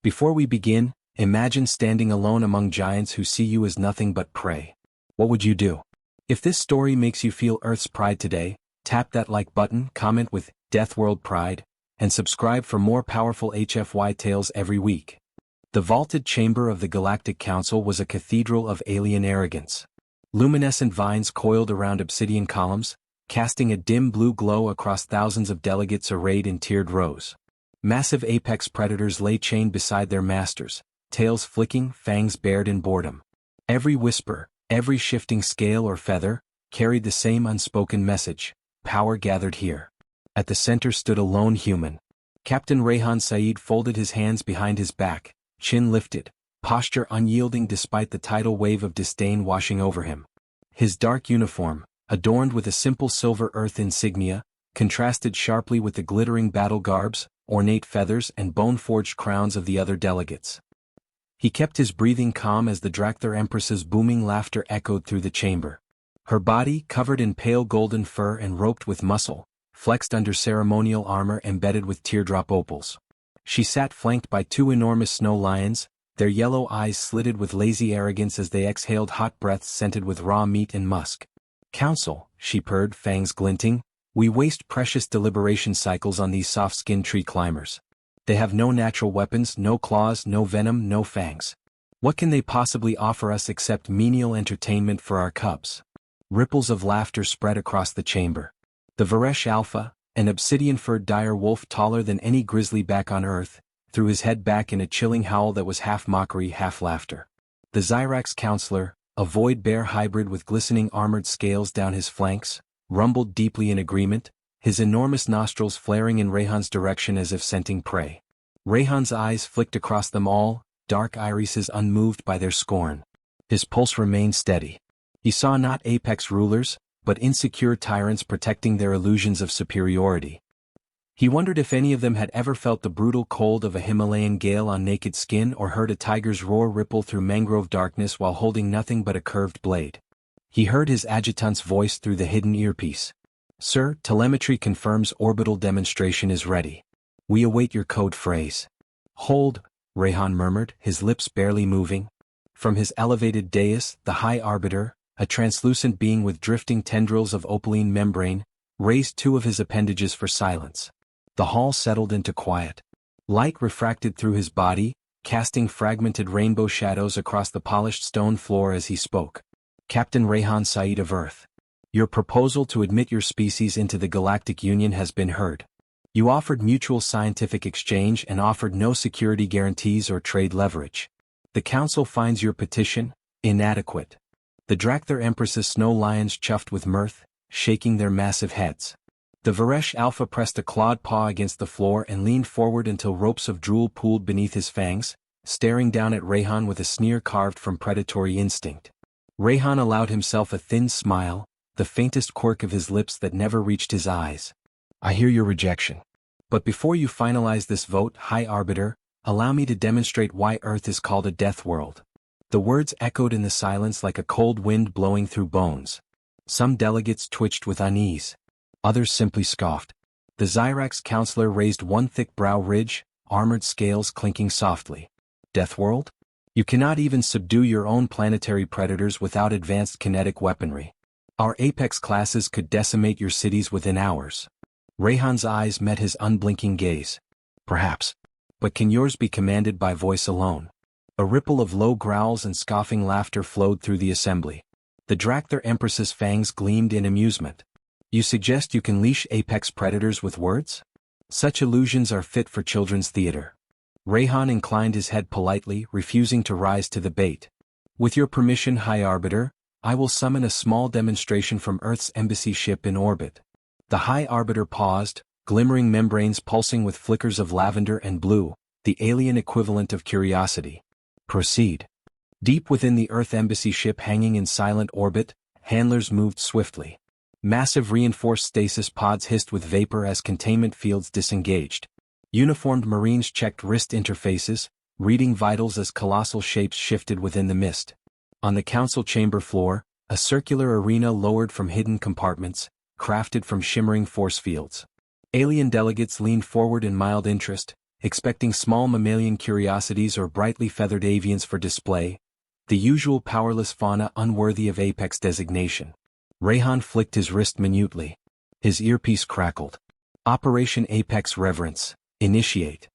Before we begin, imagine standing alone among giants who see you as nothing but prey. What would you do? If this story makes you feel Earth's pride today, tap that like button, comment with Death World Pride, and subscribe for more powerful HFY tales every week. The vaulted chamber of the Galactic Council was a cathedral of alien arrogance. Luminescent vines coiled around obsidian columns, casting a dim blue glow across thousands of delegates arrayed in tiered rows. Massive apex predators lay chained beside their masters, tails flicking, fangs bared in boredom. Every whisper, every shifting scale or feather, carried the same unspoken message: power gathered here. At the center stood a lone human. Captain Rehan Saeed folded his hands behind his back, chin lifted, posture unyielding despite the tidal wave of disdain washing over him. His dark uniform, adorned with a simple silver earth insignia, contrasted sharply with the glittering battle garbs, ornate feathers and bone-forged crowns of the other delegates. He kept his breathing calm as the Drakthar Empress's booming laughter echoed through the chamber. Her body, covered in pale golden fur and roped with muscle, flexed under ceremonial armor embedded with teardrop opals. She sat flanked by two enormous snow lions, their yellow eyes slitted with lazy arrogance as they exhaled hot breaths scented with raw meat and musk. "Council," she purred, fangs glinting, "we waste precious deliberation cycles on these soft-skinned tree climbers. They have no natural weapons, no claws, no venom, no fangs. What can they possibly offer us except menial entertainment for our cubs?" Ripples of laughter spread across the chamber. The Varesh Alpha, an obsidian-furred dire wolf taller than any grizzly back on Earth, threw his head back in a chilling howl that was half mockery, half laughter. The Zyrax Counselor, a void-bear hybrid with glistening armored scales down his flanks, rumbled deeply in agreement, his enormous nostrils flaring in Rehan's direction as if scenting prey. Rehan's eyes flicked across them all, dark irises unmoved by their scorn. His pulse remained steady. He saw not apex rulers, but insecure tyrants protecting their illusions of superiority. He wondered if any of them had ever felt the brutal cold of a Himalayan gale on naked skin or heard a tiger's roar ripple through mangrove darkness while holding nothing but a curved blade. He heard his adjutant's voice through the hidden earpiece. "Sir, telemetry confirms orbital demonstration is ready. We await your code phrase." "Hold," Rehan murmured, his lips barely moving. From his elevated dais, the High Arbiter, a translucent being with drifting tendrils of opaline membrane, raised two of his appendages for silence. The hall settled into quiet. Light refracted through his body, casting fragmented rainbow shadows across the polished stone floor as he spoke. "Captain Rehan Saeed of Earth, your proposal to admit your species into the Galactic Union has been heard. You offered mutual scientific exchange and offered no security guarantees or trade leverage. The Council finds your petition inadequate." The Drakthar Empress's snow lions chuffed with mirth, shaking their massive heads. The Varesh Alpha pressed a clawed paw against the floor and leaned forward until ropes of drool pooled beneath his fangs, staring down at Rehan with a sneer carved from predatory instinct. Rehan allowed himself a thin smile, the faintest quirk of his lips that never reached his eyes. "I hear your rejection. But before you finalize this vote, High Arbiter, allow me to demonstrate why Earth is called a death world." The words echoed in the silence like a cold wind blowing through bones. Some delegates twitched with unease. Others simply scoffed. The Zyrax Counselor raised one thick brow ridge, armored scales clinking softly. "Death world? You cannot even subdue your own planetary predators without advanced kinetic weaponry. Our apex classes could decimate your cities within hours." Rehan's eyes met his unblinking gaze. "Perhaps. But can yours be commanded by voice alone?" A ripple of low growls and scoffing laughter flowed through the assembly. The Drakthar Empress's fangs gleamed in amusement. "You suggest you can leash apex predators with words? Such illusions are fit for children's theater." Rehan inclined his head politely, refusing to rise to the bait. "With your permission, High Arbiter, I will summon a small demonstration from Earth's embassy ship in orbit." The High Arbiter paused, glimmering membranes pulsing with flickers of lavender and blue, the alien equivalent of curiosity. "Proceed." Deep within the Earth Embassy ship hanging in silent orbit, handlers moved swiftly. Massive reinforced stasis pods hissed with vapor as containment fields disengaged. Uniformed Marines checked wrist interfaces, reading vitals as colossal shapes shifted within the mist. On the council chamber floor, a circular arena lowered from hidden compartments, crafted from shimmering force fields. Alien delegates leaned forward in mild interest, expecting small mammalian curiosities or brightly feathered avians for display, the usual powerless fauna unworthy of apex designation. Rayhan flicked his wrist minutely. His earpiece crackled. Operation Apex Reverence, initiate.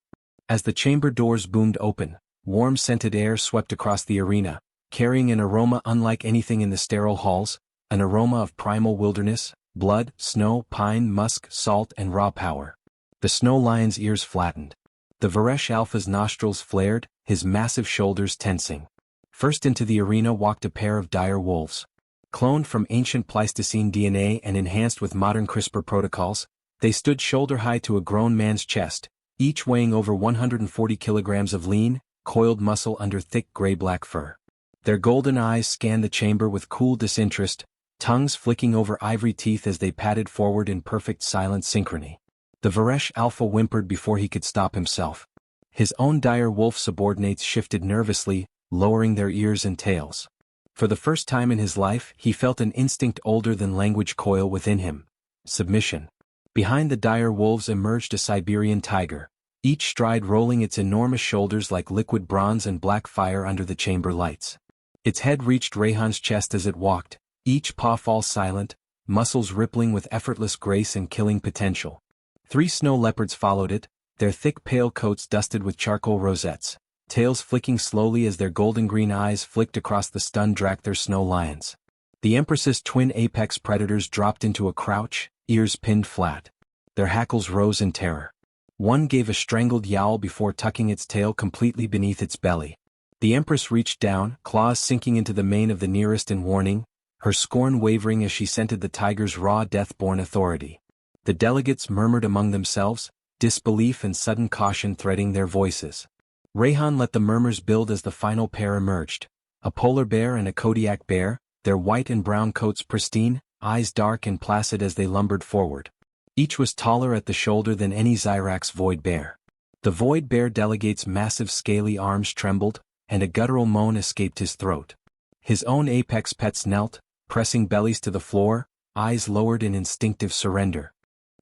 As the chamber doors boomed open, warm scented air swept across the arena, carrying an aroma unlike anything in the sterile halls, an aroma of primal wilderness, blood, snow, pine, musk, salt, and raw power. The snow lion's ears flattened. The Varesh Alpha's nostrils flared, his massive shoulders tensing. First into the arena walked a pair of dire wolves. Cloned from ancient Pleistocene DNA and enhanced with modern CRISPR protocols, they stood shoulder-high to a grown man's chest, each weighing over 140 kilograms of lean, coiled muscle under thick gray-black fur. Their golden eyes scanned the chamber with cool disinterest, tongues flicking over ivory teeth as they padded forward in perfect silent synchrony. The Varesh Alpha whimpered before he could stop himself. His own dire wolf subordinates shifted nervously, lowering their ears and tails. For the first time in his life, he felt an instinct older than language coil within him: submission. Behind the dire wolves emerged a Siberian tiger, each stride rolling its enormous shoulders like liquid bronze and black fire under the chamber lights. Its head reached Rayhan's chest as it walked, each paw fall silent, muscles rippling with effortless grace and killing potential. 3 snow leopards followed it, their thick pale coats dusted with charcoal rosettes, tails flicking slowly as their golden-green eyes flicked across the stunned Drakthar snow lions. The Empress's twin apex predators dropped into a crouch, ears pinned flat. Their hackles rose in terror. One gave a strangled yowl before tucking its tail completely beneath its belly. The Empress reached down, claws sinking into the mane of the nearest in warning, her scorn wavering as she scented the tiger's raw death-born authority. The delegates murmured among themselves, disbelief and sudden caution threading their voices. Rayhan let the murmurs build as the final pair emerged. A polar bear and a Kodiak bear, their white and brown coats pristine, eyes dark and placid as they lumbered forward. Each was taller at the shoulder than any Zyrax void bear. The void bear delegate's massive scaly arms trembled, and a guttural moan escaped his throat. His own apex pets knelt, pressing bellies to the floor, eyes lowered in instinctive surrender.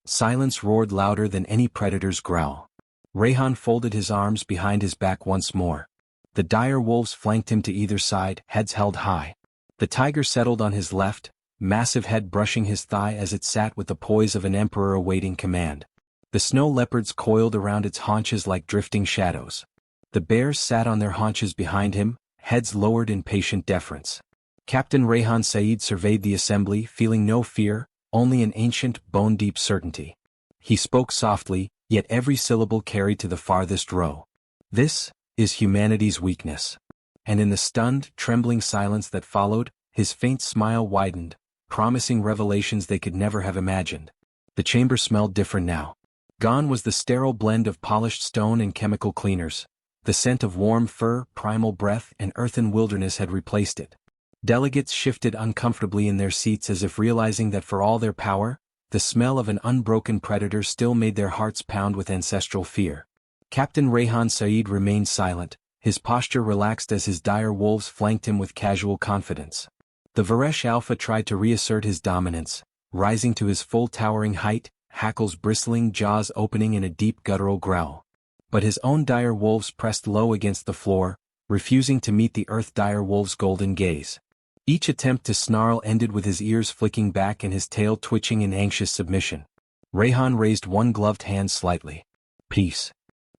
Silence roared louder than any predator's growl. Rayhan folded his arms behind his back once more. The dire wolves flanked him to either side, heads held high. The tiger settled on his left, massive head brushing his thigh as it sat with the poise of an emperor awaiting command. The snow leopards coiled around its haunches like drifting shadows. The bears sat on their haunches behind him, heads lowered in patient deference. Captain Rayhan Saeed surveyed the assembly, feeling no fear, only an ancient, bone-deep certainty. He spoke softly, yet every syllable carried to the farthest row. This is humanity's weakness. And in the stunned, trembling silence that followed, his faint smile widened, promising revelations they could never have imagined. The chamber smelled different now. Gone was the sterile blend of polished stone and chemical cleaners. The scent of warm fur, primal breath, and earthen wilderness had replaced it. Delegates shifted uncomfortably in their seats as if realizing that for all their power, the smell of an unbroken predator still made their hearts pound with ancestral fear. Captain Rayhan Saeed remained silent, his posture relaxed as his dire wolves flanked him with casual confidence. The Varesh Alpha tried to reassert his dominance, rising to his full towering height, hackles bristling, jaws opening in a deep guttural growl. But his own dire wolves pressed low against the floor, refusing to meet the Earth dire wolf's golden gaze. Each attempt to snarl ended with his ears flicking back and his tail twitching in anxious submission. Rayhan raised one gloved hand slightly. Peace.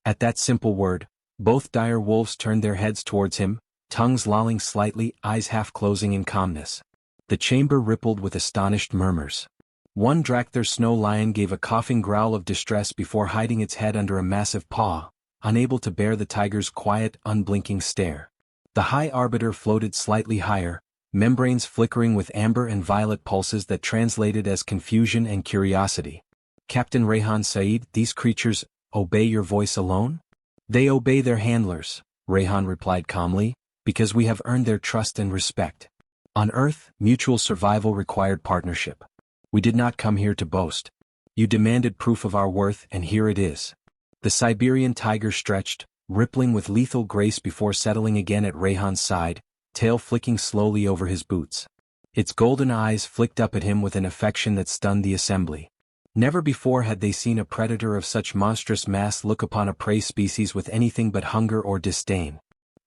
At that simple word, both dire wolves turned their heads towards him, tongues lolling slightly, eyes half closing in calmness. The chamber rippled with astonished murmurs. One Drakthar snow lion gave a coughing growl of distress before hiding its head under a massive paw, unable to bear the tiger's quiet, unblinking stare. The High Arbiter floated slightly higher, membranes flickering with amber and violet pulses that translated as confusion and curiosity. Captain Rayhan Saeed, these creatures obey your voice alone? They obey their handlers, Rayhan replied calmly, because we have earned their trust and respect. On Earth, mutual survival required partnership. We did not come here to boast. You demanded proof of our worth, and here it is. The Siberian tiger stretched, rippling with lethal grace before settling again at Rayhan's side, tail flicking slowly over his boots. Its golden eyes flicked up at him with an affection that stunned the assembly. Never before had they seen a predator of such monstrous mass look upon a prey species with anything but hunger or disdain.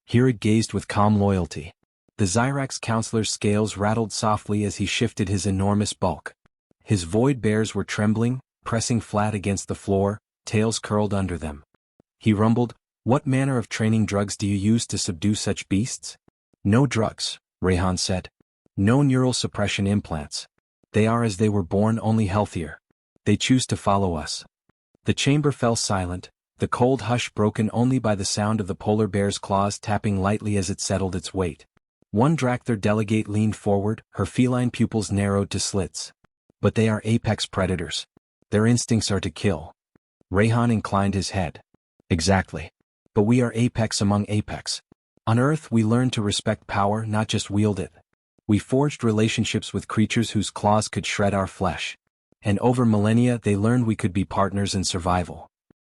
Here it gazed with calm loyalty. The Zyrax counselor's scales rattled softly as he shifted his enormous bulk. His void bears were trembling, pressing flat against the floor, tails curled under them. He rumbled, "What manner of training drugs do you use to subdue such beasts?" "No drugs," Rayhan said. "No neural suppression implants. They are as they were born, only healthier. They choose to follow us." The chamber fell silent, the cold hush broken only by the sound of the polar bear's claws tapping lightly as it settled its weight. One Drakthar delegate leaned forward, her feline pupils narrowed to slits. "But they are apex predators. Their instincts are to kill." Rayhan inclined his head. "Exactly. But we are apex among apex. On Earth we learned to respect power, not just wield it. We forged relationships with creatures whose claws could shred our flesh. And over millennia they learned we could be partners in survival."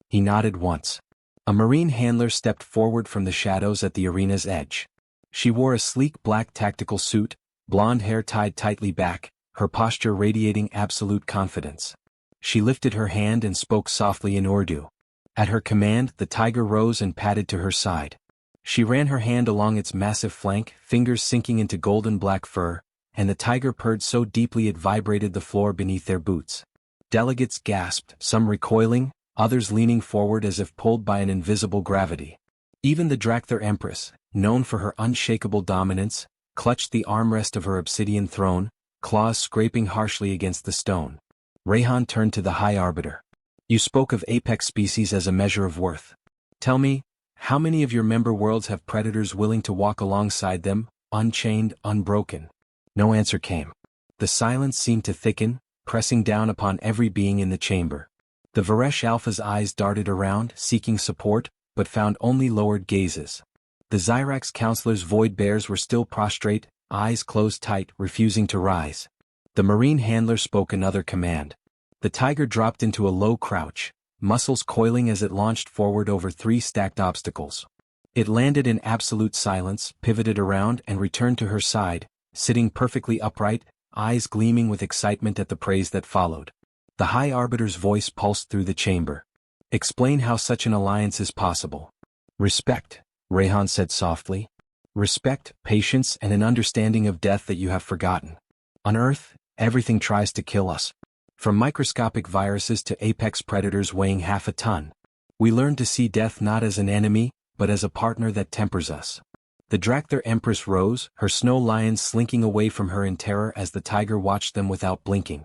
He nodded once. A marine handler stepped forward from the shadows at the arena's edge. She wore a sleek black tactical suit, blonde hair tied tightly back, her posture radiating absolute confidence. She lifted her hand and spoke softly in Urdu. At her command, the tiger rose and padded to her side. She ran her hand along its massive flank, fingers sinking into golden black fur, and the tiger purred so deeply it vibrated the floor beneath their boots. Delegates gasped, some recoiling, others leaning forward as if pulled by an invisible gravity. Even the Drakthar Empress, known for her unshakable dominance, clutched the armrest of her obsidian throne, claws scraping harshly against the stone. Rayhan turned to the High Arbiter. "You spoke of apex species as a measure of worth. Tell me, how many of your member worlds have predators willing to walk alongside them, unchained, unbroken?" No answer came. The silence seemed to thicken, pressing down upon every being in the chamber. The Varesh Alpha's eyes darted around, seeking support, but found only lowered gazes. The Zyrax counselor's void bears were still prostrate, eyes closed tight, refusing to rise. The marine handler spoke another command. The tiger dropped into a low crouch, muscles coiling as it launched forward over 3 stacked obstacles. It landed in absolute silence, pivoted around and returned to her side, sitting perfectly upright, eyes gleaming with excitement at the praise that followed. The High Arbiter's voice pulsed through the chamber. "Explain how such an alliance is possible." "Respect," Rayhan said softly. "Respect, patience and an understanding of death that you have forgotten. On Earth, everything tries to kill us. From microscopic viruses to apex predators weighing half a ton. We learn to see death not as an enemy, but as a partner that tempers us." The Drakthar Empress rose, her snow lions slinking away from her in terror as the tiger watched them without blinking.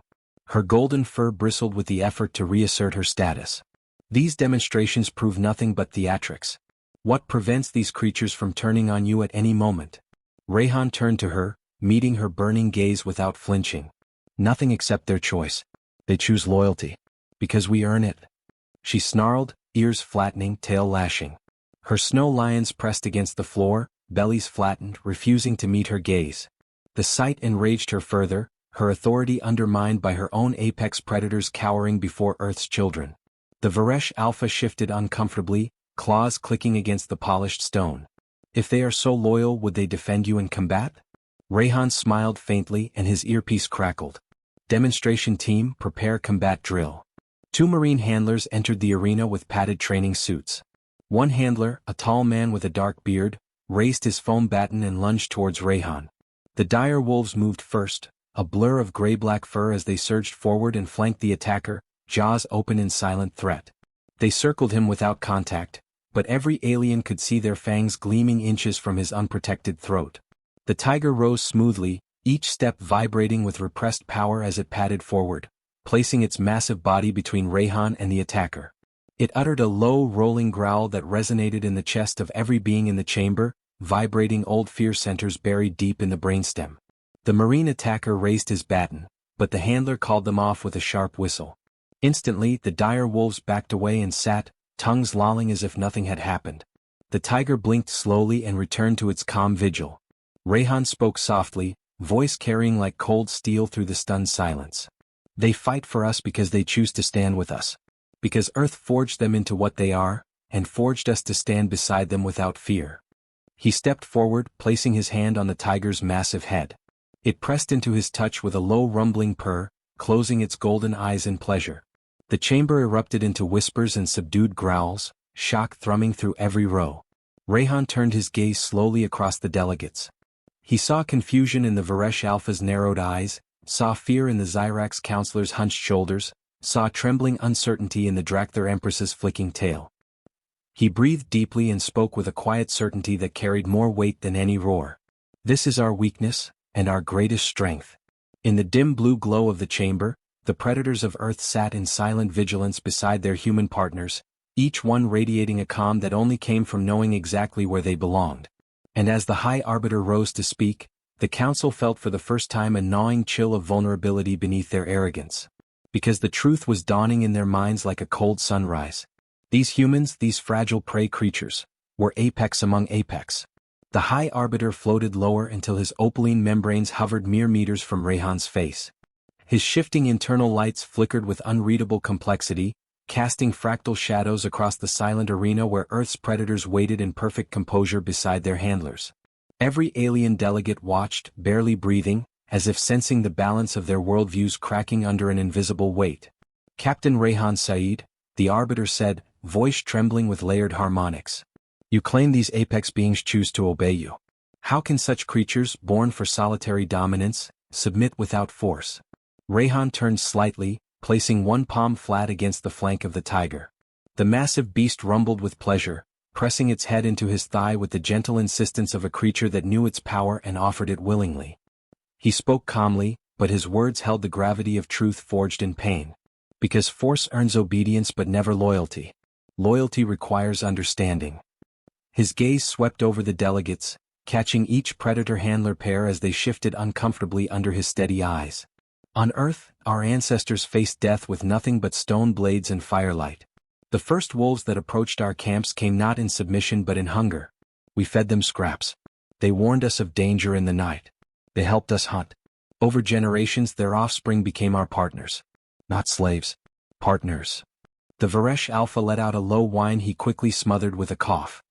Her golden fur bristled with the effort to reassert her status. "These demonstrations prove nothing but theatrics. What prevents these creatures from turning on you at any moment?" Rayhan turned to her, meeting her burning gaze without flinching. "Nothing except their choice. They choose loyalty. Because we earn it." She snarled, ears flattening, tail lashing. Her snow lions pressed against the floor, bellies flattened, refusing to meet her gaze. The sight enraged her further, her authority undermined by her own apex predators cowering before Earth's children. The Varesh Alpha shifted uncomfortably, claws clicking against the polished stone. "If they are so loyal, would they defend you in combat?" Rayhan smiled faintly and his earpiece crackled. "Demonstration team, prepare combat drill." 2 marine handlers entered the arena with padded training suits. One handler, a tall man with a dark beard, raised his foam baton and lunged towards Rayhan. The dire wolves moved first, a blur of gray-black fur as they surged forward and flanked the attacker, jaws open in silent threat. They circled him without contact, but every alien could see their fangs gleaming inches from his unprotected throat. The tiger rose smoothly, each step vibrating with repressed power as it padded forward, placing its massive body between Rayhan and the attacker. It uttered a low, rolling growl that resonated in the chest of every being in the chamber, vibrating old fear centers buried deep in the brainstem. The marine attacker raised his baton, but the handler called them off with a sharp whistle. Instantly, the dire wolves backed away and sat, tongues lolling as if nothing had happened. The tiger blinked slowly and returned to its calm vigil. Rayhan spoke softly, voice carrying like cold steel through the stunned silence. "They fight for us because they choose to stand with us. Because Earth forged them into what they are, and forged us to stand beside them without fear." He stepped forward, placing his hand on the tiger's massive head. It pressed into his touch with a low rumbling purr, closing its golden eyes in pleasure. The chamber erupted into whispers and subdued growls, shock thrumming through every row. Rayhan turned his gaze slowly across the delegates. He saw confusion in the Varesh Alpha's narrowed eyes, saw fear in the Zyrax Councilor's hunched shoulders, saw trembling uncertainty in the Drakthar Empress's flicking tail. He breathed deeply and spoke with a quiet certainty that carried more weight than any roar. This is our weakness, and our greatest strength. In the dim blue glow of the chamber, the predators of Earth sat in silent vigilance beside their human partners, each one radiating a calm that only came from knowing exactly where they belonged. And as the High Arbiter rose to speak, the Council felt for the first time a gnawing chill of vulnerability beneath their arrogance. Because the truth was dawning in their minds like a cold sunrise. These humans, these fragile prey creatures, were apex among apex. The High Arbiter floated lower until his opaline membranes hovered mere meters from Rayhan's face. His shifting internal lights flickered with unreadable complexity, casting fractal shadows across the silent arena where Earth's predators waited in perfect composure beside their handlers. Every alien delegate watched, barely breathing, as if sensing the balance of their worldviews cracking under an invisible weight. "Captain Rayhan Saeed," the Arbiter said, voice trembling with layered harmonics. "You claim these apex beings choose to obey you. How can such creatures, born for solitary dominance, submit without force?" Rayhan turned slightly, placing one palm flat against the flank of the tiger. The massive beast rumbled with pleasure, pressing its head into his thigh with the gentle insistence of a creature that knew its power and offered it willingly. He spoke calmly, but his words held the gravity of truth forged in pain. Because force earns obedience but never loyalty. Loyalty requires understanding. His gaze swept over the delegates, catching each predator-handler pair as they shifted uncomfortably under his steady eyes. On Earth, our ancestors faced death with nothing but stone blades and firelight. The first wolves that approached our camps came not in submission but in hunger. We fed them scraps. They warned us of danger in the night. They helped us hunt. Over generations their offspring became our partners. Not slaves. Partners. The Varesh Alpha let out a low whine he quickly smothered with a cough.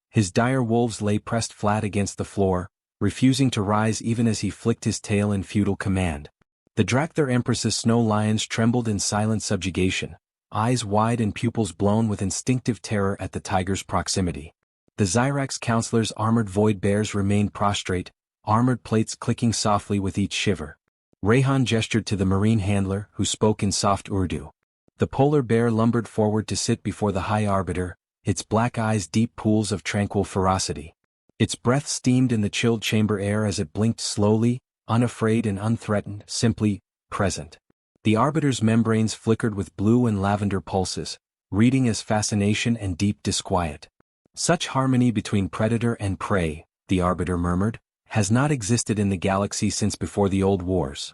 His dire wolves lay pressed flat against the floor, refusing to rise even as he flicked his tail in futile command. The Drakthar Empress's snow lions trembled in silent subjugation, eyes wide and pupils blown with instinctive terror at the tiger's proximity. The Zyrax Councilor's armored void bears remained prostrate, armored plates clicking softly with each shiver. Rayhan gestured to the marine handler, who spoke in soft Urdu. The polar bear lumbered forward to sit before the High Arbiter, its black eyes deep pools of tranquil ferocity. Its breath steamed in the chilled chamber air as it blinked slowly, unafraid and unthreatened, simply present. The Arbiter's membranes flickered with blue and lavender pulses, reading as fascination and deep disquiet. "Such harmony between predator and prey," the Arbiter murmured, "has not existed in the galaxy since before the old wars.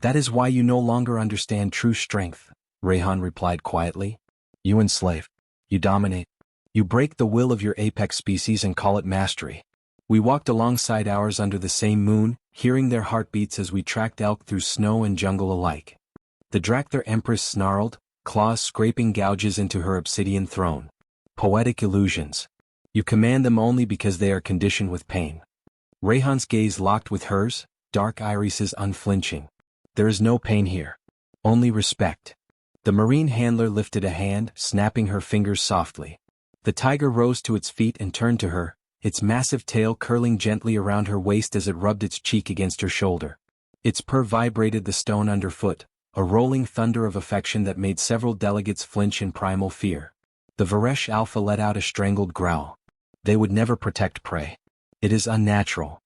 That is why you no longer understand true strength," Rayhan replied quietly. "You enslave. You dominate. You break the will of your apex species and call it mastery. We walked alongside ours under the same moon, hearing their heartbeats as we tracked elk through snow and jungle alike." The Drakthar Empress snarled, claws scraping gouges into her obsidian throne. "Poetic illusions. You command them only because they are conditioned with pain." Rayhan's gaze locked with hers, dark irises unflinching. "There is no pain here. Only respect." The marine handler lifted a hand, snapping her fingers softly. The tiger rose to its feet and turned to her, its massive tail curling gently around her waist as it rubbed its cheek against her shoulder. Its purr vibrated the stone underfoot, a rolling thunder of affection that made several delegates flinch in primal fear. The Varesh Alpha let out a strangled growl. They would never protect prey. It is unnatural.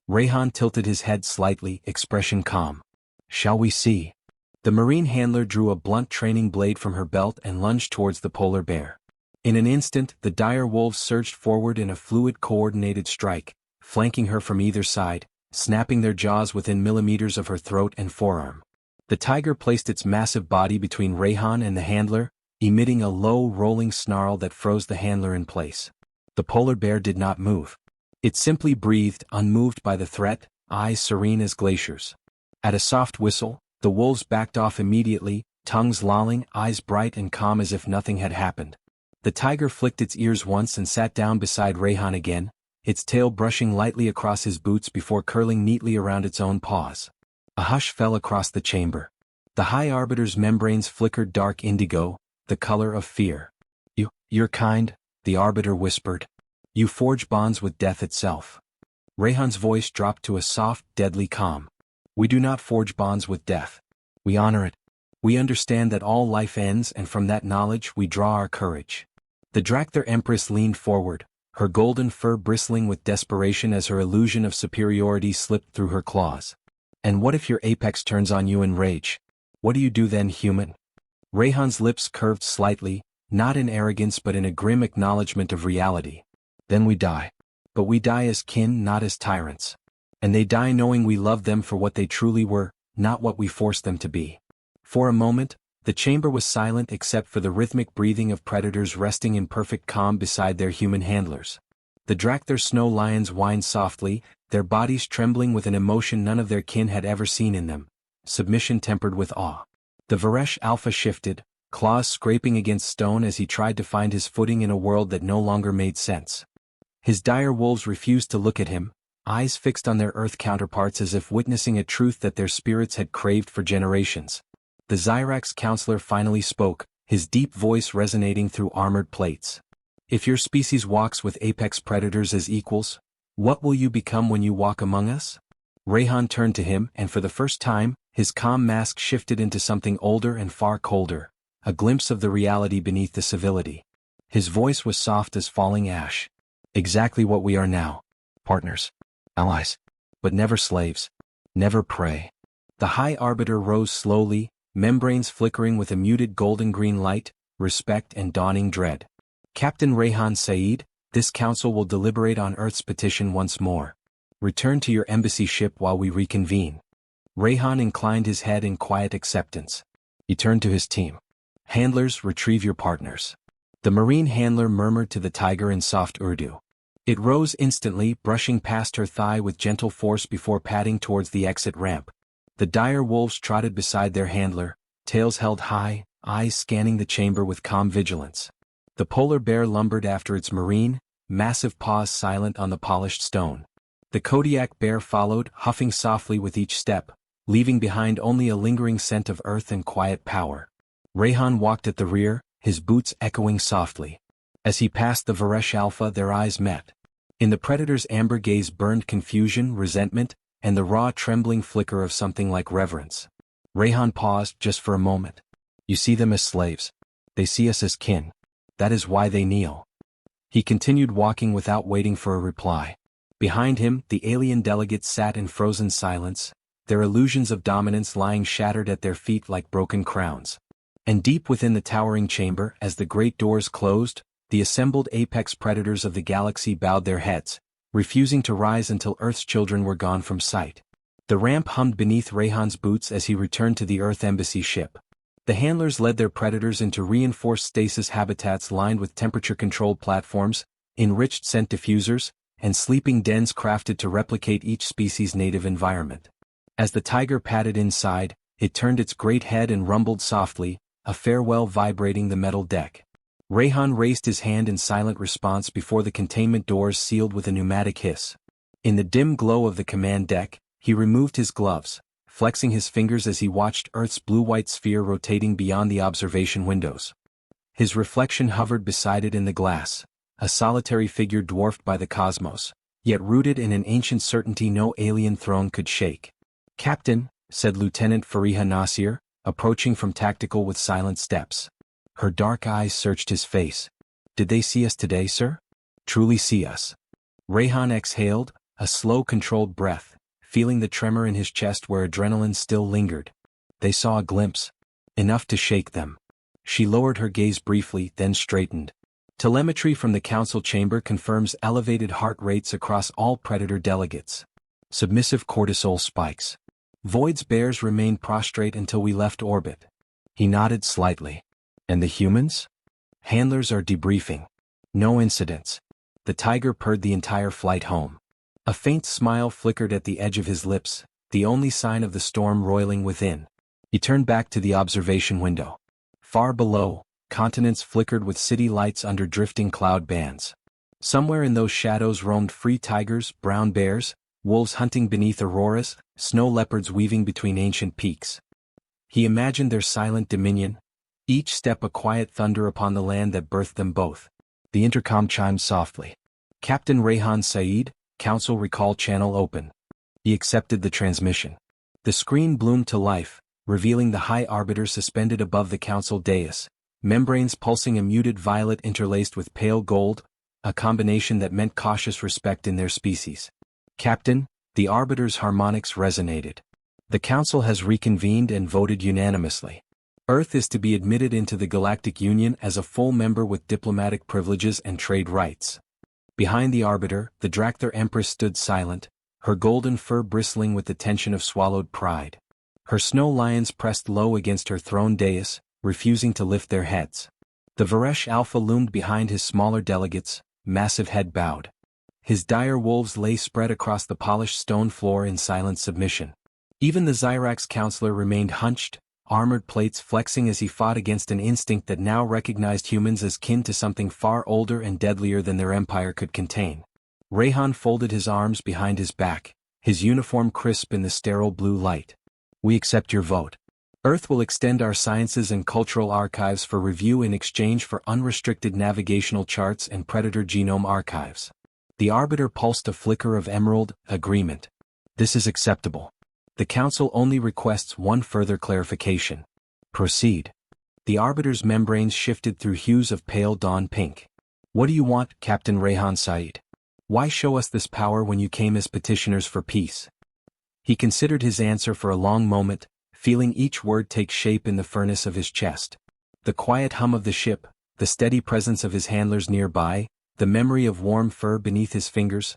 Rayhan tilted his head slightly, expression calm. "Shall we see?" The marine handler drew a blunt training blade from her belt and lunged towards the polar bear. In an instant, the dire wolves surged forward in a fluid coordinated strike, flanking her from either side, snapping their jaws within millimeters of her throat and forearm. The tiger placed its massive body between Rayhan and the handler, emitting a low, rolling snarl that froze the handler in place. The polar bear did not move. It simply breathed, unmoved by the threat, eyes serene as glaciers. At a soft whistle, the wolves backed off immediately, tongues lolling, eyes bright and calm as if nothing had happened. The tiger flicked its ears once and sat down beside Rayhan again, its tail brushing lightly across his boots before curling neatly around its own paws. A hush fell across the chamber. The High Arbiter's membranes flickered dark indigo, the color of fear. You're kind, the Arbiter whispered. You forge bonds with death itself. Rayhan's voice dropped to a soft, deadly calm. We do not forge bonds with death. We honor it. We understand that all life ends, and from that knowledge we draw our courage. The Drakthar Empress leaned forward, her golden fur bristling with desperation as her illusion of superiority slipped through her claws. And what if your apex turns on you in rage? What do you do then, human? Rayhan's lips curved slightly, not in arrogance but in a grim acknowledgement of reality. Then we die. But we die as kin, not as tyrants. And they die knowing we love them for what they truly were, not what we forced them to be. For a moment, the chamber was silent except for the rhythmic breathing of predators resting in perfect calm beside their human handlers. The Drakthar snow lions whined softly, their bodies trembling with an emotion none of their kin had ever seen in them, submission tempered with awe. The Varesh Alpha shifted, claws scraping against stone as he tried to find his footing in a world that no longer made sense. His dire wolves refused to look at him, eyes fixed on their earth counterparts as if witnessing a truth that their spirits had craved for generations. The Zyrax counselor finally spoke, his deep voice resonating through armored plates. If your species walks with apex predators as equals, what will you become when you walk among us? Rayhan turned to him, and for the first time, his calm mask shifted into something older and far colder, a glimpse of the reality beneath the civility. His voice was soft as falling ash. Exactly what we are now. Partners. Allies. But never slaves. Never prey. The High Arbiter rose slowly, membranes flickering with a muted golden-green light, respect and dawning dread. Captain Rayhan Saeed, this council will deliberate on Earth's petition once more. Return to your embassy ship while we reconvene. Rayhan inclined his head in quiet acceptance. He turned to his team. Handlers, retrieve your partners. The Marine handler murmured to the tiger in soft Urdu. It rose instantly, brushing past her thigh with gentle force before padding towards the exit ramp. The dire wolves trotted beside their handler, tails held high, eyes scanning the chamber with calm vigilance. The polar bear lumbered after its marine, massive paws silent on the polished stone. The Kodiak bear followed, huffing softly with each step, leaving behind only a lingering scent of earth and quiet power. Rayhan walked at the rear, his boots echoing softly. As he passed the Varesh Alpha, their eyes met. In the predator's amber gaze burned confusion, resentment, and the raw trembling flicker of something like reverence. Rayhan paused just for a moment. You see them as slaves. They see us as kin. That is why they kneel. He continued walking without waiting for a reply. Behind him, the alien delegates sat in frozen silence, their illusions of dominance lying shattered at their feet like broken crowns. And deep within the towering chamber, as the great doors closed, the assembled apex predators of the galaxy bowed their heads, refusing to rise until Earth's children were gone from sight. The ramp hummed beneath Rayhan's boots as he returned to the Earth Embassy ship. The handlers led their predators into reinforced stasis habitats lined with temperature-controlled platforms, enriched scent diffusers, and sleeping dens crafted to replicate each species' native environment. As the tiger padded inside, it turned its great head and rumbled softly, a farewell vibrating the metal deck. Rayhan raised his hand in silent response before the containment doors sealed with a pneumatic hiss. In the dim glow of the command deck, he removed his gloves, flexing his fingers as he watched Earth's blue-white sphere rotating beyond the observation windows. His reflection hovered beside it in the glass, a solitary figure dwarfed by the cosmos, yet rooted in an ancient certainty no alien throne could shake. "Captain," said Lieutenant Fariha Nasir, approaching from tactical with silent steps. Her dark eyes searched his face. "Did they see us today, sir?" "Truly see us." Rayhan exhaled, a slow controlled breath, feeling the tremor in his chest where adrenaline still lingered. "They saw a glimpse. Enough to shake them." She lowered her gaze briefly, then straightened. Telemetry from the council chamber confirms elevated heart rates across all predator delegates. Submissive cortisol spikes. Void's bears remained prostrate until we left orbit. He nodded slightly. "And the humans?" "Handlers are debriefing. No incidents." The tiger purred the entire flight home. A faint smile flickered at the edge of his lips, the only sign of the storm roiling within. He turned back to the observation window. Far below, continents flickered with city lights under drifting cloud bands. Somewhere in those shadows roamed free tigers, brown bears, wolves hunting beneath auroras, snow leopards weaving between ancient peaks. He imagined their silent dominion, each step a quiet thunder upon the land that birthed them both. The intercom chimed softly. Captain Rehan Saeed, Council Recall Channel open. He accepted the transmission. The screen bloomed to life, revealing the High Arbiter suspended above the Council dais, membranes pulsing a muted violet interlaced with pale gold, a combination that meant cautious respect in their species. Captain, the Arbiter's harmonics resonated. The Council has reconvened and voted unanimously. Earth is to be admitted into the Galactic Union as a full member with diplomatic privileges and trade rights. Behind the Arbiter, the Drakthar Empress stood silent, her golden fur bristling with the tension of swallowed pride. Her snow lions pressed low against her throne dais, refusing to lift their heads. The Varesh Alpha loomed behind his smaller delegates, massive head bowed. His dire wolves lay spread across the polished stone floor in silent submission. Even the Zyrax counselor remained hunched, armored plates flexing as he fought against an instinct that now recognized humans as kin to something far older and deadlier than their empire could contain. Rehan folded his arms behind his back, his uniform crisp in the sterile blue light. We accept your vote. Earth will extend our sciences and cultural archives for review in exchange for unrestricted navigational charts and predator genome archives. The Arbiter pulsed a flicker of emerald agreement. This is acceptable. The Council only requests one further clarification. Proceed. The Arbiter's membranes shifted through hues of pale dawn pink. What do you want, Captain Rehan Saeed? Why show us this power when you came as petitioners for peace? He considered his answer for a long moment, feeling each word take shape in the furnace of his chest. The quiet hum of the ship, the steady presence of his handlers nearby, the memory of warm fur beneath his fingers,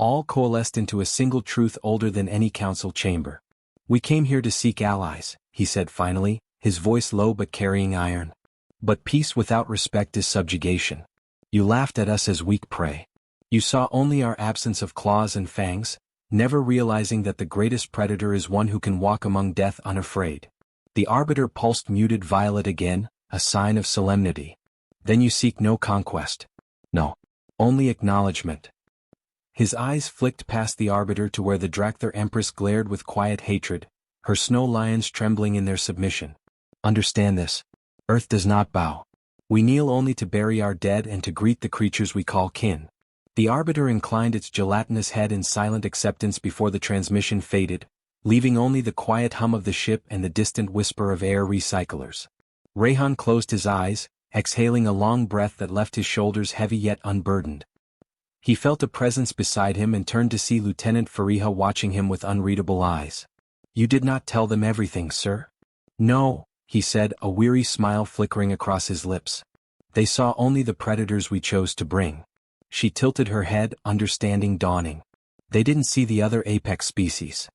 all coalesced into a single truth older than any council chamber. We came here to seek allies, he said finally, his voice low but carrying iron. But peace without respect is subjugation. You laughed at us as weak prey. You saw only our absence of claws and fangs, never realizing that the greatest predator is one who can walk among death unafraid. The Arbiter pulsed muted violet again, a sign of solemnity. Then you seek no conquest. No. Only acknowledgement. His eyes flicked past the Arbiter to where the Drakthar Empress glared with quiet hatred, her snow lions trembling in their submission. Understand this. Earth does not bow. We kneel only to bury our dead and to greet the creatures we call kin. The Arbiter inclined its gelatinous head in silent acceptance before the transmission faded, leaving only the quiet hum of the ship and the distant whisper of air recyclers. Rehan closed his eyes, exhaling a long breath that left his shoulders heavy yet unburdened. He felt a presence beside him and turned to see Lieutenant Fariha watching him with unreadable eyes. You did not tell them everything, sir? No, he said, a weary smile flickering across his lips. They saw only the predators we chose to bring. She tilted her head, understanding dawning. They didn't see the other apex species.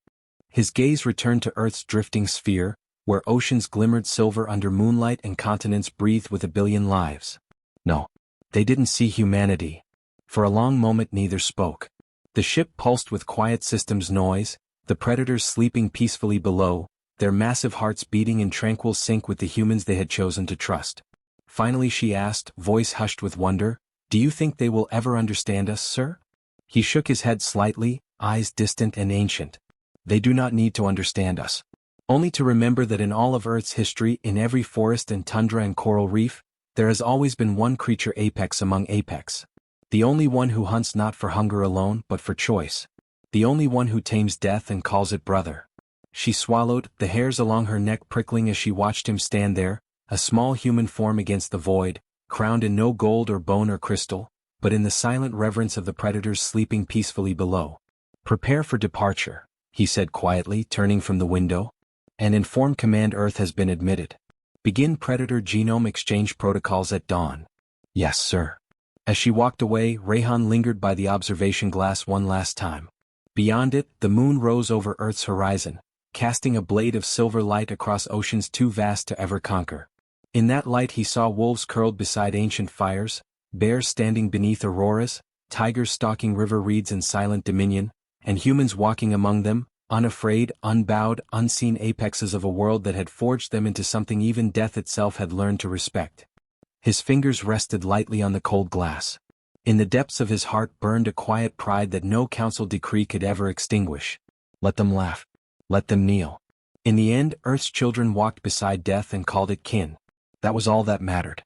His gaze returned to Earth's drifting sphere, where oceans glimmered silver under moonlight and continents breathed with a billion lives. No. They didn't see humanity. For a long moment neither spoke. The ship pulsed with quiet systems noise, the predators sleeping peacefully below, their massive hearts beating in tranquil sync with the humans they had chosen to trust. Finally she asked, voice hushed with wonder, "Do you think they will ever understand us, sir?" He shook his head slightly, eyes distant and ancient. They do not need to understand us. Only to remember that in all of Earth's history, in every forest and tundra and coral reef, there has always been one creature apex among apex. The only one who hunts not for hunger alone but for choice. The only one who tames death and calls it brother. She swallowed, the hairs along her neck prickling as she watched him stand there, a small human form against the void, crowned in no gold or bone or crystal, but in the silent reverence of the predators sleeping peacefully below. Prepare for departure, he said quietly, turning from the window. An informed command Earth has been admitted. Begin predator genome exchange protocols at dawn. Yes, sir. As she walked away, Rehan lingered by the observation glass one last time. Beyond it, the moon rose over Earth's horizon, casting a blade of silver light across oceans too vast to ever conquer. In that light he saw wolves curled beside ancient fires, bears standing beneath auroras, tigers stalking river reeds in silent dominion, and humans walking among them, unafraid, unbowed, unseen apexes of a world that had forged them into something even death itself had learned to respect. His fingers rested lightly on the cold glass. In the depths of his heart burned a quiet pride that no council decree could ever extinguish. Let them laugh. Let them kneel. In the end, Earth's children walked beside death and called it kin. That was all that mattered.